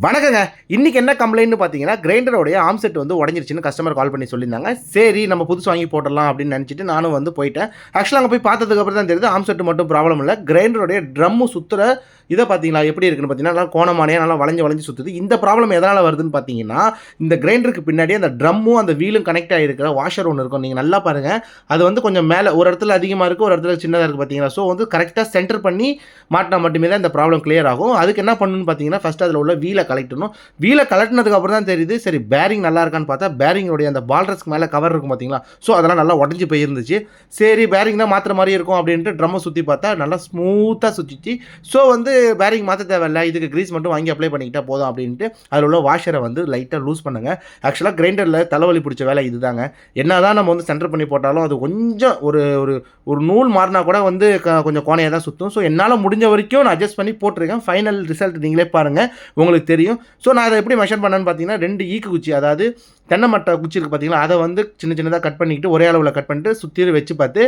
வணக்கங்க. இன்னைக்கு என்ன கம்ப்ளைண்ட்னு பார்த்தீங்கன்னா, கிரைண்டரோடைய ஆர்ம் செட் வந்து உடைஞ்சிருச்சுன்னு கஸ்டமர் கால் பண்ணி சொல்லியிருந்தாங்க. சரி நம்ம புதுசு வாங்கி போட்டுடலாம் அப்படின்னு நினச்சிட்டு நானும் வந்து போயிட்டேன். ஆக்சுவலா அங்க போய் பார்த்ததுக்கு அப்புறம் தான் தெரியுது, ஆர்ம் செட் மட்டும் ப்ராப்ளம் இல்ல. கிரைண்டருடைய ட்ரம்மு சுத்துற இத பார்த்தீங்களா எப்படி இருக்குன்னு பார்த்தீங்கன்னா, நல்லா கோணமானையா நல்லா வளைஞ்சு வளைஞ்சு சுத்துது. இந்த ப்ராப்ளம் எதனால வருதுன்னு பார்த்தீங்கன்னா, இந்த கிரைண்டருக்கு பின்னாடி அந்த ட்ரம்மும் அந்த வீலும் கனெக்ட் ஆகியிருக்கிற வாஷர் ஒன்று இருக்கும். நீங்க நல்லா பாருங்க. அது வந்து கொஞ்சம் மேல ஒரு இடத்துல அதிகமா இருக்கு, ஒரு இடத்துல சின்னதா இருக்கு பார்த்தீங்களா? ஸோ வந்து கரெக்ட்டா சென்டர் பண்ணி மாட்டினா மட்டுமே தான் இந்த ப்ராப்ளம் கிளியர் ஆகும். அதுக்கு என்ன பண்ணணும்னு பார்த்தீங்கன்னா, ஃபர்ஸ்ட் அதில உள்ள வீல கழட்டணும். வீல கழட்டினதுக்கு அப்புறம் தான் தெரியுது, சரி பேரிங் நல்லா இருக்கான்னு பார்த்தா, பேரிங்கோடைய அந்த பால்ரஸ்க்கு மேல கவர் இருக்கும் பார்த்தீங்களா? ஸோ அதெல்லாம் நல்லா உடைஞ்சு போயிருந்துச்சு. சரி பேரிங் தான் மாத்துற மாரி இருக்கும் அப்படின்ட்டு ட்ரம்ம சுத்தி பார்த்தா, நல்லா ஸ்மூத்தா சுத்திச்சு. ஸோ வந்து பேரிங் மாத்த தேவையில்ல. இதுக்கு கிரீஸ் மட்டும் வாங்கி அப்ளை பண்ணிக்கிட்டா போதும் அப்படின்ட்டு, அதில உள்ள வாஷர வந்து லைட்டா லூஸ் பண்ணுங்க. ஆக்சுவலா கிரைண்டர்ல தலைவலி பிடிச்ச வேலை இதுதாங்க. என்னதான் நம்ம வந்து சென்டர் பண்ணி போட்டாலும், அது கொஞ்சம் ஒரு ஒரு ஒரு நூல் மாறினா கூட வந்து கொஞ்சம் கோணையா தான் சுத்தும். ஸோ என்னால முடிஞ்ச வரைக்கும் நான் அட்ஜஸ்ட் பண்ணி போட்டுருக்கேன். ஃபைனல் ரிசல்ட் நீங்களே பாருங்க. உங்களுக்கு தெரியும். ஸோ நான் அதை எப்படி மெஷர் பண்ணேன்னு பார்த்தீங்கன்னா, 2 ஈக்கு குச்சி, அதாவது தென்னை மட்டை குச்சி இருக்குது பார்த்தீங்களா, அதை வந்து சின்ன சின்னதாக கட் பண்ணிக்கிட்டு ஒரே அளவில் கட் பண்ணிட்டு சுற்றி வச்சு பார்த்து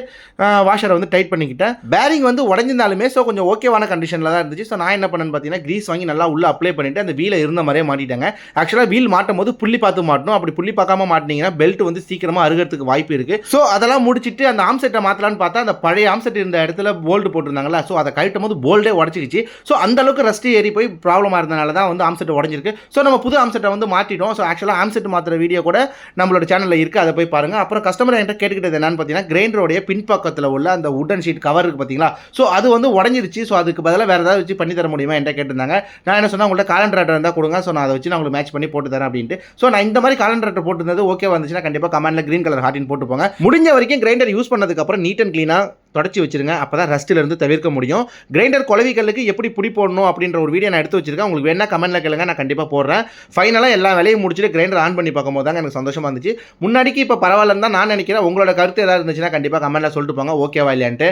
வாஷரை வந்து டைட் பண்ணிக்கிட்டேன். பேரிங் வந்து உடஞ்சிருந்தாலுமே ஸோ கொஞ்சம் ஓகேவான கண்டிஷனில் தான் இருந்துச்சு. ஸோ நான் என்ன பண்ணேன்னு பார்த்தீங்கன்னா, கிரீஸ் வாங்கி நல்லா உள்ளே அப்ளை பண்ணிவிட்டு அந்த வீலை இருந்த மாதிரியே மாட்டிட்டாங்க. ஆக்சுவலாக வீல் மாட்டும் போது புள்ளி பார்த்து மாட்டணும். அப்படி புள்ளி பார்க்காம மாட்டினீங்கன்னா பெல்ட் வந்து சீக்கிரமாக அருகிறதுக்கு வாய்ப்பு இருக்குது. ஸோ அதெல்லாம் முடிச்சுட்டு அந்த ஆம் செட்டை மாற்றலான்னு பார்த்தா, அந்த பழைய ஆம் செட் இருந்த இடத்துல போல்டு போட்டிருந்தாங்களா, ஸோ அதை கழட்டும் போது போல்டே உடச்சிக்கிச்சு. ஸோ அந்த அளவுக்கு ரஸ்ட் ஏறி போய் ப்ராப்ளமாக இருந்தனால தான் வந்து ஆம் செட் உடஞ்சிருக்கு. ஸோ நம்ம புது ஆம் செட்டை வந்து மாற்றிட்டோம். ஸோ ஆக்சுவலாக ஆம் செட் மாற்றுற வீடியோ கூட நம்மளோட சேனலில் இருக்குது, அதை போய் பாருங்கள். அப்புறம் கஸ்டமர் என்கிட்ட கேட்டுக்கிட்டது என்னன்னு பார்த்தீங்கன்னா, கிரைண்டரோடைய பின்பக்கத்தில் உள்ள அந்த உடன் ஷீட் கவர் இருக்குது பார்த்தீங்களா, ஸோ அது வந்து உடஞ்சிருச்சு. ஸோ அதுக்கு பதிலாக வேறு ஏதாவது வச்சு பண்ணி தர முடியுமா என்கிட்ட கேட்டிருந்தாங்க. நான் என்ன சொன்னால், உங்கள்கிட்ட காலண்டர் இருந்தால் கொடுங்க, ஸோ நான் அதை வச்சு நான் உங்களுக்கு மேட்ச் பண்ணி போட்டு தரேன் அப்படின்ட்டு. ஸோ நான் இந்த மாதிரி காலண்டர் போட்டுருந்தது ஓகே வந்துச்சுன்னா கண்டிப்பாக கமெண்ட்டில் கிரீன் கலர் ஹார்ட்டின் போட்டு போங்க. முடிஞ்ச வரைக்கும் கிரைண்டர் யூஸ் பண்ணதுக்கப்புறம் நீட் அண்ட் க்ளீனாக தொடச்சி வச்சிருங்க. அப்போ தான் ரஸ்ட்டிலிருந்து தவிர்க்க முடியும். கிரைண்டர் குளவிகளுக்கு எப்படி புடி போடணும் அப்படின்ற ஒரு வீடியோ நான் எடுத்து வச்சிருக்கேன். உங்களுக்கு வேணா கமெண்ட்ல கேளுங்க, நான் கண்டிப்பாக போடுறேன். ஃபைனலாக எல்லா வேலையும் முடிச்சுட்டு கிரைண்டர் ஆன் பண்ணி பார்க்கும்போது தாங்க எனக்கு சந்தோஷமாக இருந்துச்சு. முன்னாடிக்கு இப்போ பரவாயில்லன்னு தான் நான் நினைக்கிறேன். உங்களோட கருத்து ஏதாவது இருந்துச்சுன்னா கண்டிப்பாக கமெண்ட்ல சொல்லிட்டு போங்க, ஓகேவா இல்லையான்ட்டு.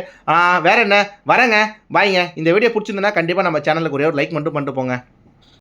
வேற என்ன வரேங்க, பாய்ங்க. இந்த வீடியோ பிடிச்சிருந்தா கண்டிப்பாக நம்ம சேனலுக்கு ஒரே ஒரு லைக் மட்டும் பண்ணிட்டு போங்க.